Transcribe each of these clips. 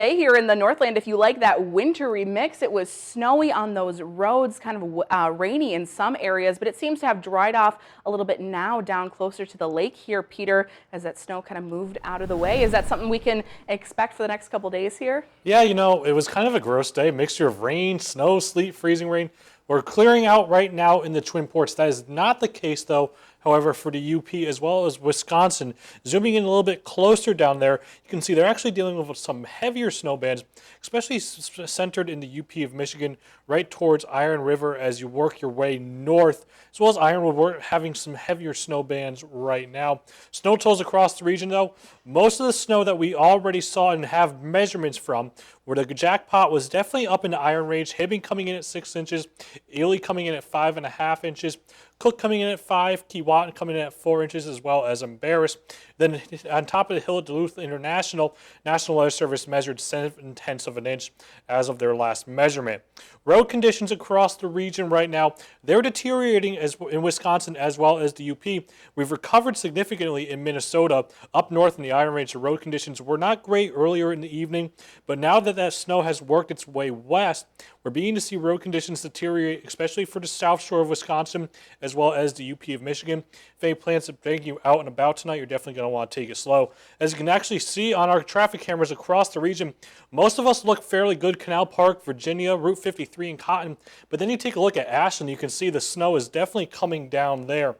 Here in the Northland, if you like that wintry mix, it was snowy on those roads, kind of rainy in some areas, but it seems to have dried off a little bit now down closer to the lake here, Peter, as that snow kind of moved out of the way. Is that something we can expect for the next couple days here? Yeah, it was kind of a gross day, mixture of rain, snow, sleet, freezing rain. We're clearing out right now in the Twin Ports. That is not the case, though, however, for the UP as well as Wisconsin. Zooming in a little bit closer down there, you can see they're actually dealing with some heavier snow bands, especially centered in the UP of Michigan, right towards Iron River as you work your way north, as well as Ironwood. We're having some heavier snow bands right now. Snow totals across the region, though, most of the snow that we already saw and have measurements from, where the jackpot was definitely up in the Iron Range, Hibbing coming in at 6 inches, Ely coming in at 5.5 inches, Cook coming in at 5, Keewatin coming in at 4 inches, as well as Embarrass. Then on top of the hill at Duluth International, National Weather Service measured 7/10 of an inch as of their last measurement. Road conditions across the region right now, they're deteriorating as in Wisconsin as well as the UP. We've recovered significantly in Minnesota. Up north in the Iron Range, the road conditions were not great earlier in the evening, but now that snow has worked its way west, we're beginning to see road conditions deteriorate, especially for the south shore of Wisconsin as well as the UP of Michigan. If any plans to take you out and about tonight, you're definitely going to want to take it slow. As you can actually see on our traffic cameras across the region, most of us look fairly good. Canal Park, Virginia, Route 53 and Cotton. But then you take a look at Ashland, you can see the snow is definitely coming down there.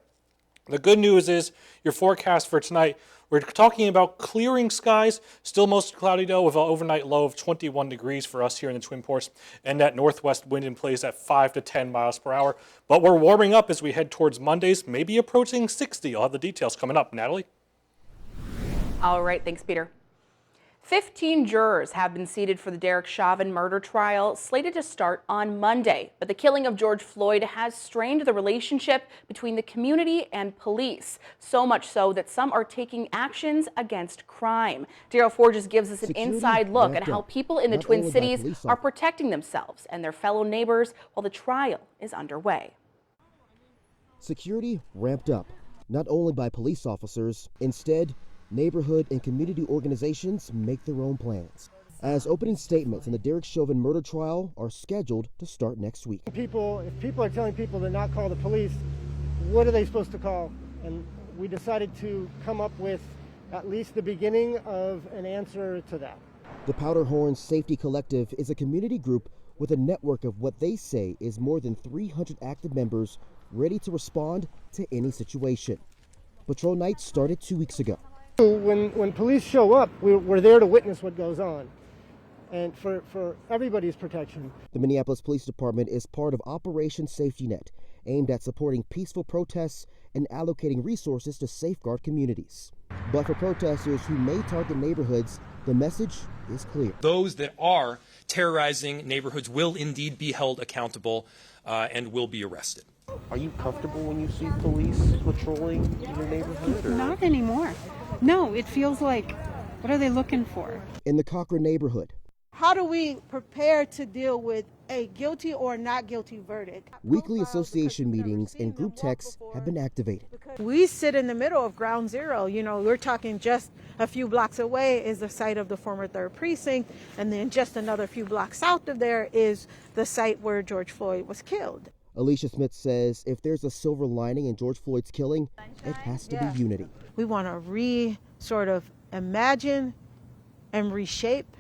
The good news is your forecast for tonight, we're talking about clearing skies, still mostly cloudy though, with an overnight low of 21 degrees for us here in the Twin Ports, and that northwest wind in place at 5 to 10 miles per hour. But we're warming up as we head towards Mondays, maybe approaching 60. I'll have the details coming up. Natalie? All right, thanks, Peter. 15 jurors have been seated for the Derek Chauvin murder trial, slated to start on Monday. But the killing of George Floyd has strained the relationship between the community and police, so much so that some are taking actions against crime. Daryl Forges gives us an inside look at how people in the Twin Cities are protecting themselves and their fellow neighbors while the trial is underway. Security ramped up, not only by police officers, instead, neighborhood and community organizations make their own plans, as opening statements in the Derek Chauvin murder trial are scheduled to start next week. If people are telling people to not call the police, what are they supposed to call? And we decided to come up with at least the beginning of an answer to that. The Powderhorn Safety Collective is a community group with a network of what they say is more than 300 active members ready to respond to any situation. Patrol night started 2 weeks ago. When police show up, we're there to witness what goes on, and for everybody's protection. The Minneapolis Police Department is part of Operation Safety Net, aimed at supporting peaceful protests and allocating resources to safeguard communities. But for protesters who may target neighborhoods, the message is clear. Those that are terrorizing neighborhoods will indeed be held accountable and will be arrested. Are you comfortable when you see police patrolling in your neighborhood? Or? Not anymore. No, it feels like, what are they looking for? In the Cochrane neighborhood. How do we prepare to deal with a guilty or not guilty verdict? Weekly association meetings and group texts have been activated. We sit in the middle of ground zero. You know, we're talking just a few blocks away is the site of the former 3rd Precinct, and then just another few blocks south of there is the site where George Floyd was killed. Alicia Smith says if there's a silver lining in George Floyd's killing, it has to be unity. We want to sort of imagine and reshape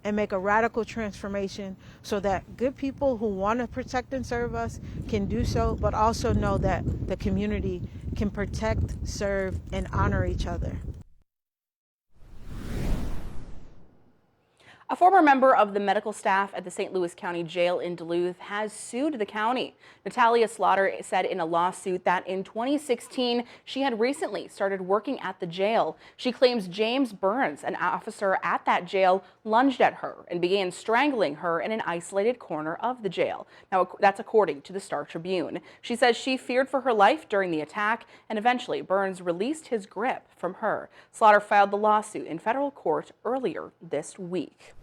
and make a radical transformation so that good people who want to protect and serve us can do so, but also know that the community can protect, serve, and honor each other. A former member of the medical staff at the St. Louis County Jail in Duluth has sued the county. Natalia Slaughter said in a lawsuit that in 2016, she had recently started working at the jail. She claims James Burns, an officer at that jail, lunged at her and began strangling her in an isolated corner of the jail. Now, that's according to the Star Tribune. She says she feared for her life during the attack, and eventually Burns released his grip from her. Slaughter filed the lawsuit in federal court earlier this week.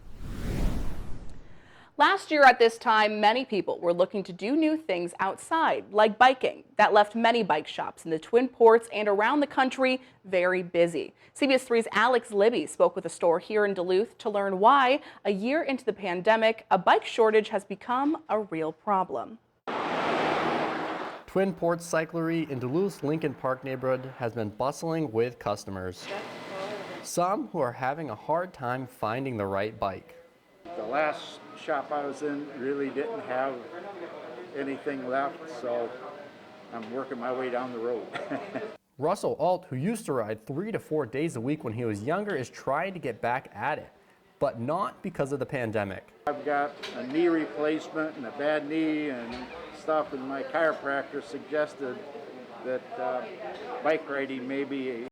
Last year at this time, many people were looking to do new things outside, like biking. That left many bike shops in the Twin Ports and around the country very busy. CBS 3's Alex Libby spoke with a store here in Duluth to learn why, a year into the pandemic, a bike shortage has become a real problem. Twin Ports Cyclery in Duluth's Lincoln Park neighborhood has been bustling with customers. Some who are having a hard time finding the right bike. The last shop I was in really didn't have anything left, so I'm working my way down the road. Russell Alt, who used to ride 3 to 4 days a week when he was younger, is trying to get back at it, but not because of the pandemic. I've got a knee replacement and a bad knee and stuff, and my chiropractor suggested that bike riding may be